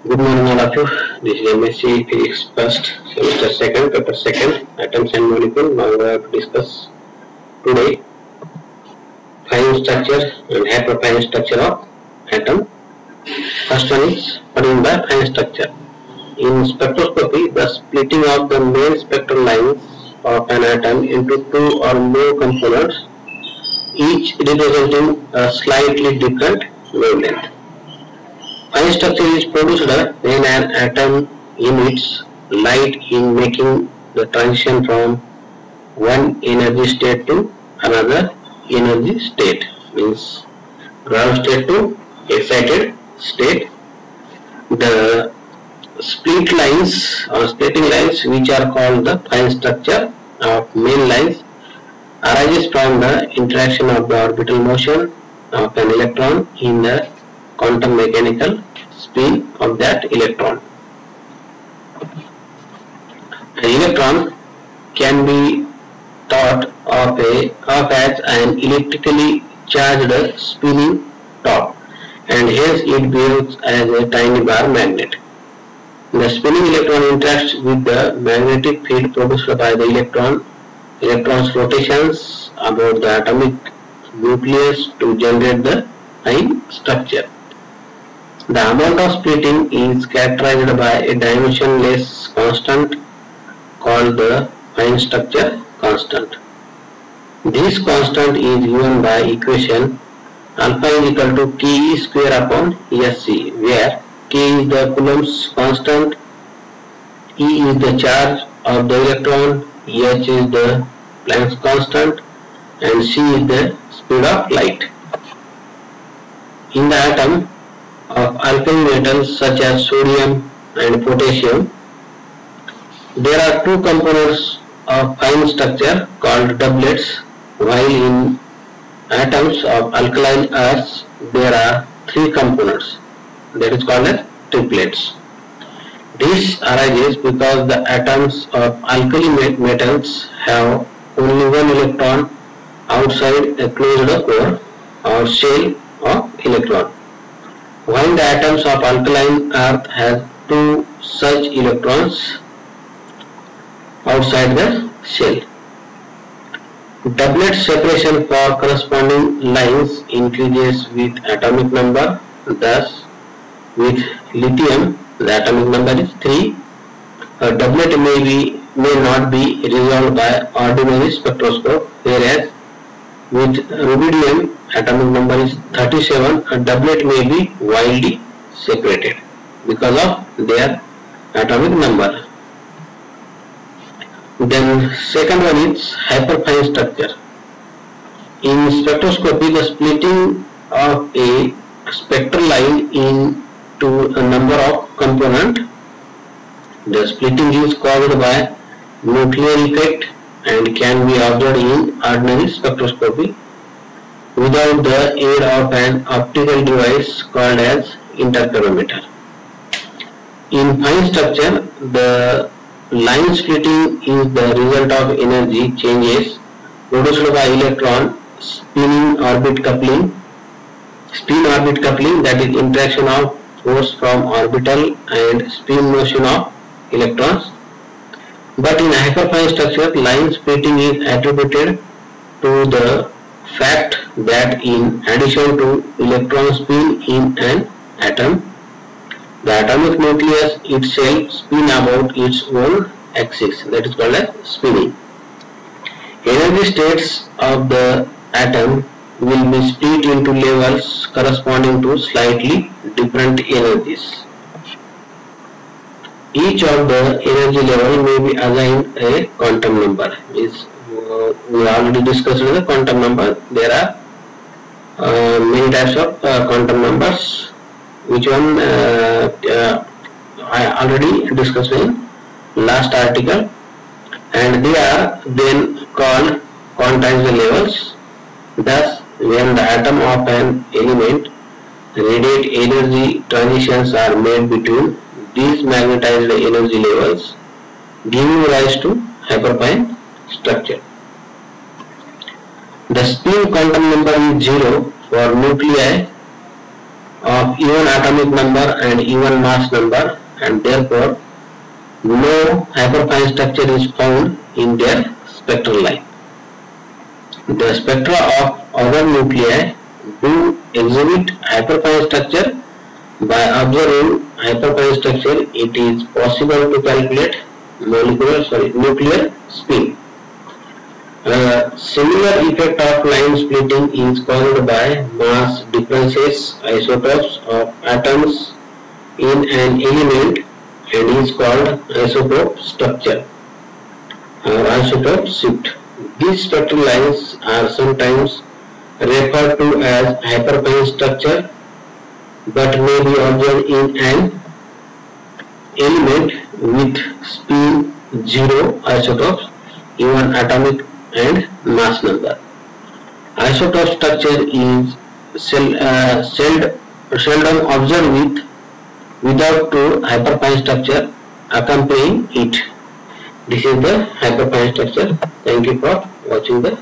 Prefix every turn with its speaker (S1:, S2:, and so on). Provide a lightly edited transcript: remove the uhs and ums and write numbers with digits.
S1: Good morning, all of you. This is MSc Physics first semester second, paper second, atoms and molecule. Now we have to discuss today fine structure and hyperfine structure of atom. First one is what is the fine structure. In spectroscopy, the splitting of the main spectral lines of an atom into two or more components, each representing a slightly different wavelength. Fine structure is produced when an atom emits light in making the transition from one energy state to another energy state, means ground state to excited state. The split lines or splitting lines, which are called the fine structure of main lines, arises from the interaction of the orbital motion of an electron in the quantum mechanical spin of that electron. An electron can be thought of as an electrically charged spinning top, and hence it behaves as a tiny bar magnet. The spinning electron interacts with the magnetic field produced by the electron's rotations about the atomic nucleus to generate the fine structure. The amount of splitting is characterized by a dimensionless constant called the fine structure constant. This constant is given by equation alpha is equal to Ke square upon Sc, where K is the Coulomb's constant, E is the charge of the electron, H is the Planck's constant, and C is the speed of light. In the atom of alkali metals such as sodium and potassium, there are two components of fine structure called doublets, while in atoms of alkaline earths there are three components, that is called as triplets. This arises because the atoms of alkali metals have only one electron outside a closed core or shell of electron, while the atoms of alkaline earth has two such electrons outside the shell. Doublet separation for corresponding lines increases with atomic number. Thus, with lithium, the atomic number is 3. A doublet may not be resolved by ordinary spectroscope, whereas with rubidium, atomic number is 37. A doublet may be widely separated because of their atomic number. Then second one is hyperfine structure. In spectroscopy, the splitting of a spectral line into a number of components. The splitting is caused by nuclear effect and can be observed in ordinary spectroscopy without the aid of an optical device called as interferometer. In fine structure, the line splitting is the result of energy changes produced by electron spin orbit coupling, that is interaction of force from orbital and spin motion of electrons. But in hyperfine structure, line splitting is attributed to the fact that in addition to electron spin in an atom, the atomic nucleus itself spin about its own axis, that is called as spinning. Energy states of the atom will be split into levels corresponding to slightly different energies. Each of the energy level may be assigned a quantum number. We already discussed the quantum number. There are many types of quantum numbers. Which one I already discussed in last article, and they are then called quantized levels. Thus, when the atom of an element radiate energy transitions are made between these magnetized energy levels, giving rise to hyperfine structure. The spin quantum number is 0 for nuclei of even atomic number and even mass number, and therefore no hyperfine structure is found in their spectral line. The spectra of other nuclei do exhibit hyperfine structure. By observing hyperfine structure, it is possible to calculate nuclear spin. Similar effect of line splitting is caused by mass differences, isotopes of atoms in an element, and is called isotope structure or isotope shift. These spectral lines are sometimes referred to as hyperfine structure, but may be observed in an element with spin 0 isotopes, even atomic and mass number. Isotope structure is seldom observed without two hyperfine structure accompanying it. This is the hyperfine structure. Thank you for watching the